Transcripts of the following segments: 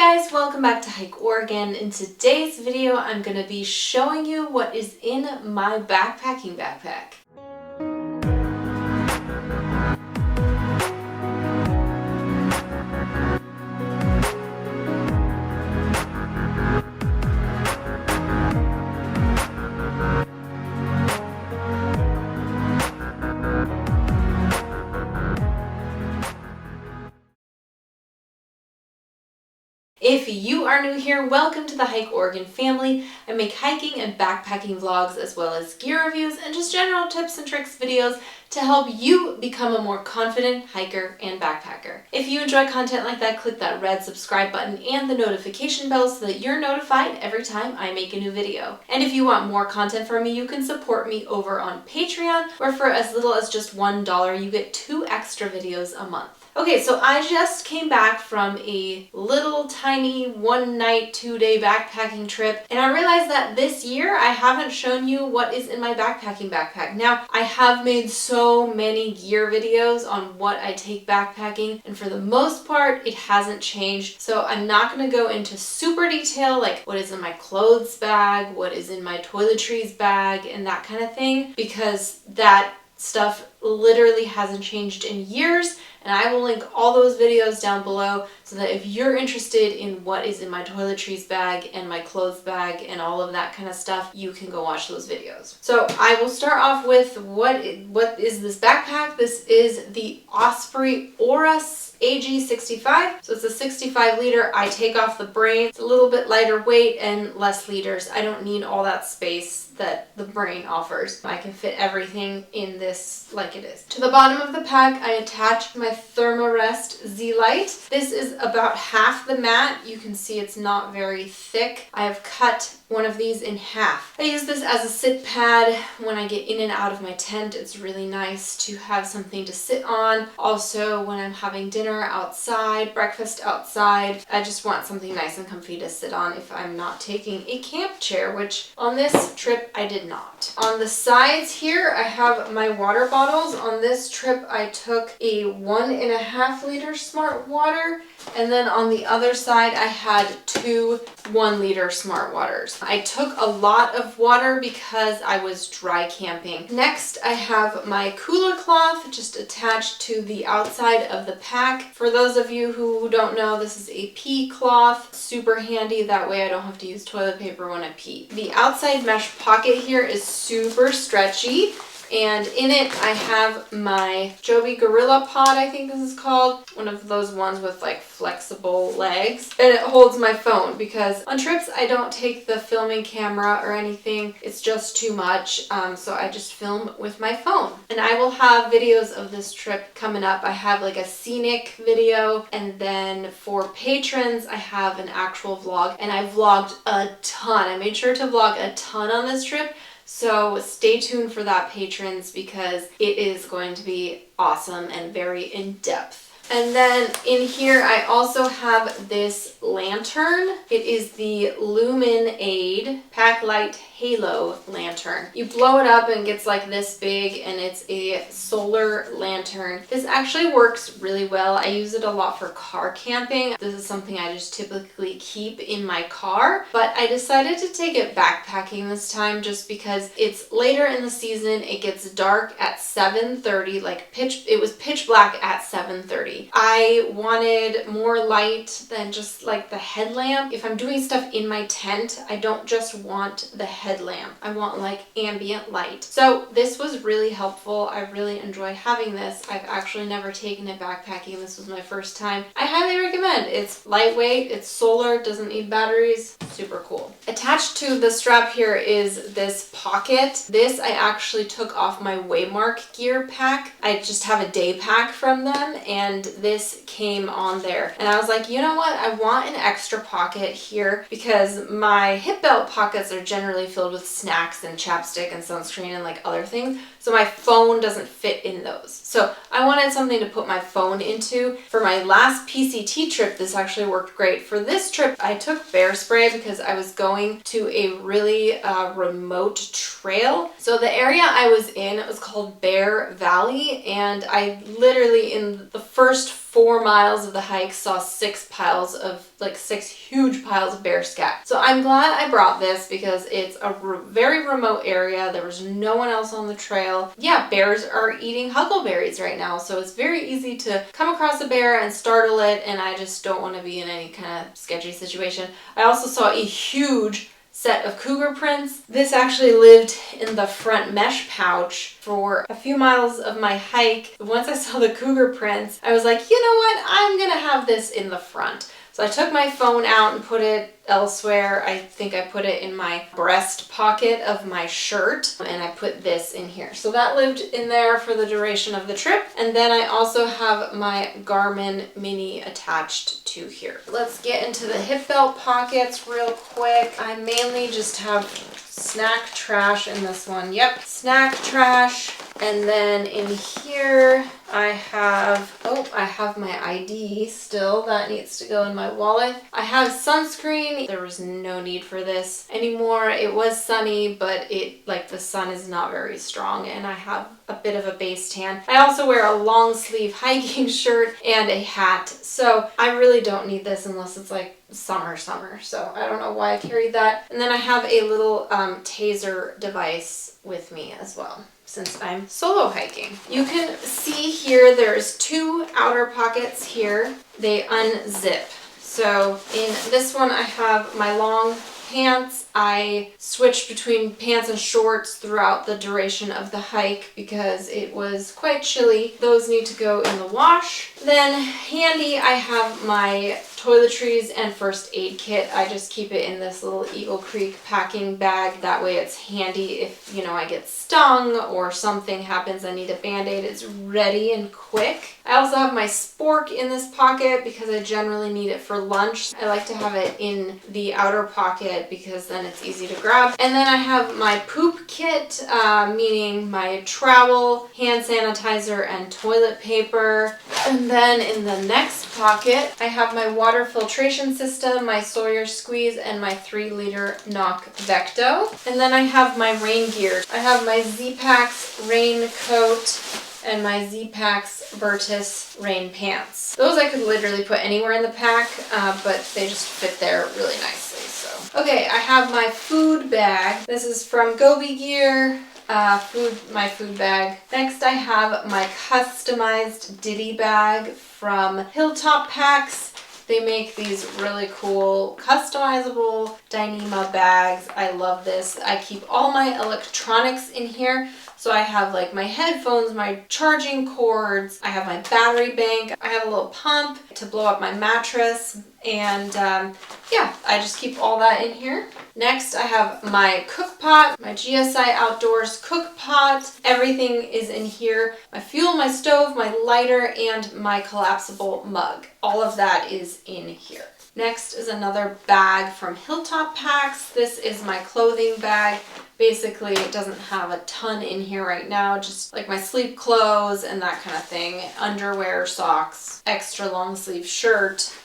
guys, welcome back to Hike Oregon. In today's video, I'm going to be showing you what is in my backpacking backpack. If you are new here, welcome to the Hike Oregon family. I make hiking and backpacking vlogs as well as gear reviews and just general tips and tricks videos to help you become a more confident hiker and backpacker. If you enjoy content like that, click that red subscribe button and the notification bell so that you're notified every time I make a new video. And if you want more content from me, you can support me over on Patreon, where for as little as just $1, you get 2 extra videos a month. Okay, so I just came back from a little tiny 1-night, 2-day backpacking trip, and I realized that this year I haven't shown you what is in my backpacking backpack. Now, I have made so many gear videos on what I take backpacking, and for the most part, it hasn't changed. So I'm not going to go into super detail, like what is in my clothes bag, what is in my toiletries bag, and that kind of thing, because that stuff literally hasn't changed in years. And I will link all those videos down below so that if you're interested in what is in my toiletries bag and my clothes bag and all of that kind of stuff, you can go watch those videos. So I will start off with what is this backpack. This is the Osprey A65. So it's a 65 liter. I take off the brain. It's a little bit lighter weight and less liters. I don't need all that space that the brain offers. I can fit everything in this like it is. To the bottom of the pack, I attach my Thermarest Zite. This is about half the mat. You can see it's not very thick. I have cut one of these in half. I use this as a sit pad when I get in and out of my tent. It's really nice to have something to sit on. Also, when I'm having dinner outside, breakfast outside, I just want something nice and comfy to sit on if I'm not taking a camp chair, which on this trip I did not. On the sides here, I have my water bottles. On this trip, I took a 1.5 liter Smart Water, and then on the other side, I had 2 1-liter Smart Waters. I took a lot of water because I was dry camping. Next, I have my cooler cloth just attached to the outside of the pack. For those of you who don't know, this is a pea cloth. Super handy. That way I don't have to use toilet paper when I pee. The outside mesh pocket here is super stretchy. And in it, I have my Joby Gorilla Pod, I think this is called. One of those ones with like flexible legs. And it holds my phone because on trips, I don't take the filming camera or anything. It's just too much. So I just film with my phone. And I will have videos of this trip coming up. I have like a scenic video. And then for patrons, I have an actual vlog. And I vlogged a ton. I made sure to vlog a ton on this trip. So stay tuned for that, patrons, because it is going to be awesome and very in-depth. And then in here, I also have this lantern. It is the Luminaid Pack Light Halo lantern. You blow it up and it gets like this big, and it's a solar lantern. This actually works really well. I use it a lot for car camping. This is something I just typically keep in my car, but I decided to take it backpacking this time just because it's later in the season. It gets dark at 7:30, it was pitch black at 7:30. I wanted more light than just like the headlamp. If I'm doing stuff in my tent, I don't just want the headlamp. I want like ambient light. So this was really helpful. I really enjoyed having this. I've actually never taken it backpacking. This was my first time. I highly recommend. It's lightweight, it's solar, doesn't need batteries. Super cool. Attached to the strap here is this pocket. This I actually took off my Waymark gear pack. I just have a day pack from them, and this came on there. And I was like, you know what? I want an extra pocket here because my hip belt pockets are generally filled with snacks and chapstick and sunscreen and like other things. So my phone doesn't fit in those. So I wanted something to put my phone into. For my last PCT trip, this actually worked great. For this trip, I took bear spray because I was going to a really remote trail. So the area I was in, it was called Bear Valley, and I literally in the first 4 miles of the hike saw 6 piles of, like 6 huge piles of bear scat. So I'm glad I brought this because it's a very remote area. There was no one else on the trail. Yeah, bears are eating huckleberries right now, so it's very easy to come across a bear and startle it, and I just don't want to be in any kind of sketchy situation. I also saw a huge set of cougar prints. This actually lived in the front mesh pouch for a few miles of my hike. Once I saw the cougar prints, I was like, you know what? I'm gonna have this in the front. So I took my phone out and put it elsewhere. I think I put it in my breast pocket of my shirt, and I put this in here. So that lived in there for the duration of the trip. And then I also have my Garmin Mini attached to here. Let's get into the hip belt pockets real quick. I mainly just have snack trash in this one. Yep, snack trash. And then in here I have my ID still. That needs to go in my wallet. I have sunscreen. There was no need for this anymore. It was sunny, but the sun is not very strong, and I have a bit of a base tan. I also wear a long sleeve hiking shirt and a hat, so I really don't need this unless it's like summer, so I don't know why I carried that. And then I have a little taser device with me as well, since I'm solo hiking. You can see here there's 2 outer pockets here. They unzip. So in this one I have my long pants. I switched between pants and shorts throughout the duration of the hike because it was quite chilly. Those need to go in the wash. Then handy, I have my toiletries and first aid kit. I just keep it in this little Eagle Creek packing bag. That way it's handy if, you know, I get stung or something happens, I need a band-aid. It's ready and quick. I also have my spork in this pocket because I generally need it for lunch. I like to have it in the outer pocket because then it's easy to grab. And then I have my poop kit, meaning my trowel, hand sanitizer, and toilet paper. And then in the next pocket, I have my water filtration system, my Sawyer squeeze, and my 3-liter Knock Vecto. And then I have my rain gear. I have my Z-Packs rain coat and my Z-Packs Virtus rain pants. Those I could literally put anywhere in the pack, but they just fit there really nicely. So, okay, I have my food bag. This is from Gobi Gear. My food bag. Next I have my customized Diddy bag from Hilltop Packs. They make these really cool customizable Dyema bags. I love this. I keep all my electronics in here. So I have like my headphones, my charging cords, I have my battery bank, I have a little pump to blow up my mattress, and yeah, I just keep all that in here. Next, I have my cook pot, my GSI Outdoors cook pot. Everything is in here. My fuel, my stove, my lighter, and my collapsible mug. All of that is in here. Next is another bag from Hilltop Packs. This is my clothing bag. Basically, it doesn't have a ton in here right now, just like my sleep clothes and that kind of thing. Underwear, socks, extra long sleeve shirt.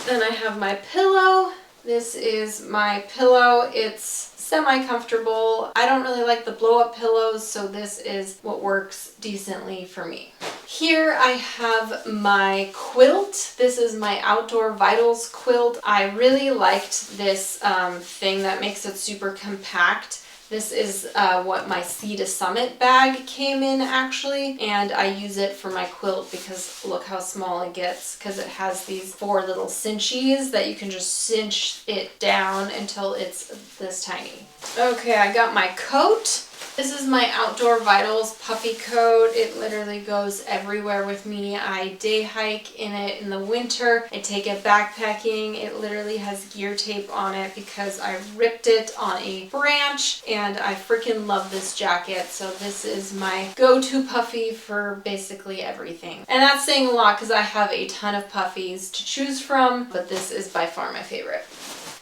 Then I have my pillow. This is my pillow. It's semi-comfortable. I don't really like the blow-up pillows, so this is what works decently for me. Here I have my quilt. This is my Outdoor Vitals quilt. I really liked this thing that makes it super compact. This is what my Sea to Summit bag came in actually, and I use it for my quilt because look how small it gets, because it has these 4 little cinchies that you can just cinch it down until it's this tiny. Okay, I got my coat. This is my Outdoor Vitals puffy coat. It literally goes everywhere with me. I day hike in it in the winter. I take it backpacking. It literally has gear tape on it because I ripped it on a branch, and I freaking love this jacket. So this is my go-to puffy for basically everything. And that's saying a lot because I have a ton of puffies to choose from, but this is by far my favorite.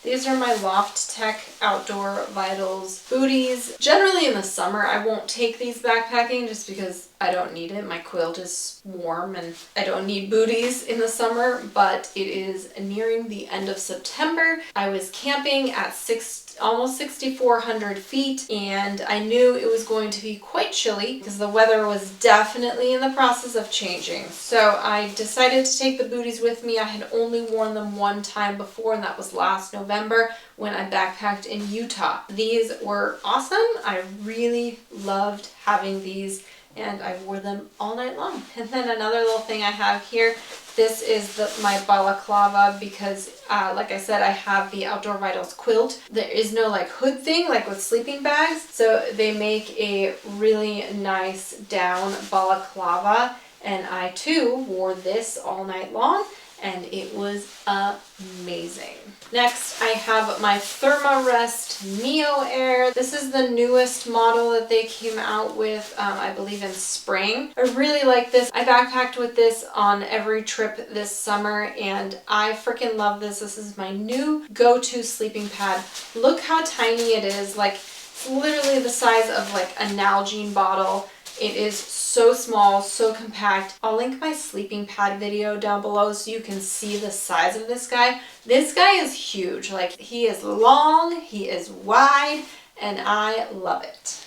These are my Loft Tech Outdoor Vitals booties. Generally in the summer I won't take these backpacking just because I don't need it. My quilt is warm and I don't need booties in the summer, but it is nearing the end of September. I was camping at almost 6,400 feet, and I knew it was going to be quite chilly because the weather was definitely in the process of changing. So I decided to take the booties with me. I had only worn them one time before, and that was last November when I backpacked in Utah. These were awesome. I really loved having these, and I wore them all night long. And then another little thing I have here, this is my Balaclava because, like I said, I have the Outdoor Vitals quilt. There is no like hood thing like with sleeping bags, so they make a really nice down Balaclava, and I too wore this all night long, and it was amazing. Next, I have my Thermarest NeoAir. This is the newest model that they came out with, I believe in spring. I really like this. I backpacked with this on every trip this summer, and I freaking love this. This is my new go-to sleeping pad. Look how tiny it is. Like, it's literally the size of like a Nalgene bottle. It is so small, so compact. I'll link my sleeping pad video down below so you can see the size of this guy. This guy is huge. Like, he is long, he is wide, and I love it.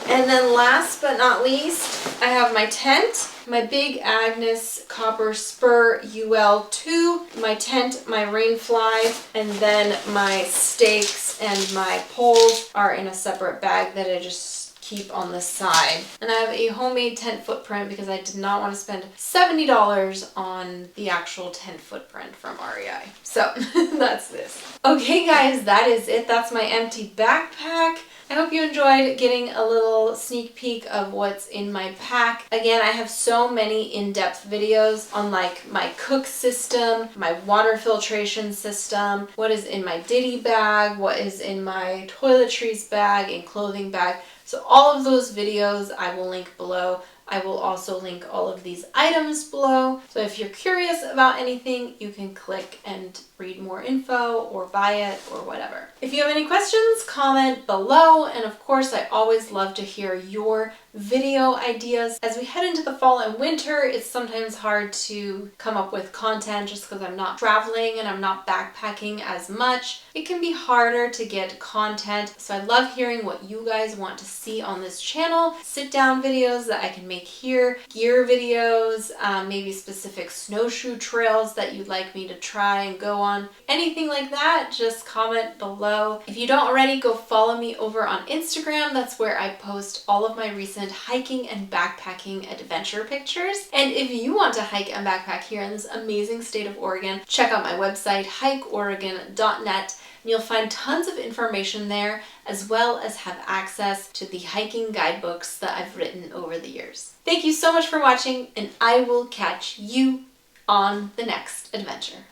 And then last but not least, I have my tent, my Big Agnes Copper Spur UL2, my tent, my rain fly, and then my stakes and my poles are in a separate bag that I just keep on the side. And I have a homemade tent footprint because I did not want to spend $70 on the actual tent footprint from REI. So that's this. Okay guys, that is it. That's my empty backpack. I hope you enjoyed getting a little sneak peek of what's in my pack. Again, I have so many in-depth videos on like my cook system, my water filtration system, what is in my Dyema bag, what is in my Toiletries bag and clothing bag. So all of those videos I will link below. I will also link all of these items below. So if you're curious about anything, you can click and read more info or buy it or whatever. If you have any questions, comment below. And of course, I always love to hear your video ideas. As we head into the fall and winter, it's sometimes hard to come up with content just because I'm not traveling and I'm not backpacking as much. It can be harder to get content. So I love hearing what you guys want to see on this channel. Sit down videos that I can make here, gear videos, maybe specific snowshoe trails that you'd like me to try and go on. Anything like that, just comment below. If you don't already, go follow me over on Instagram. That's where I post all of my recent hiking and backpacking adventure pictures. And if you want to hike and backpack here in this amazing state of Oregon, check out my website, hikeoregon.net. And you'll find tons of information there, as well as have access to the hiking guidebooks that I've written over the years. Thank you so much for watching, and I will catch you on the next adventure.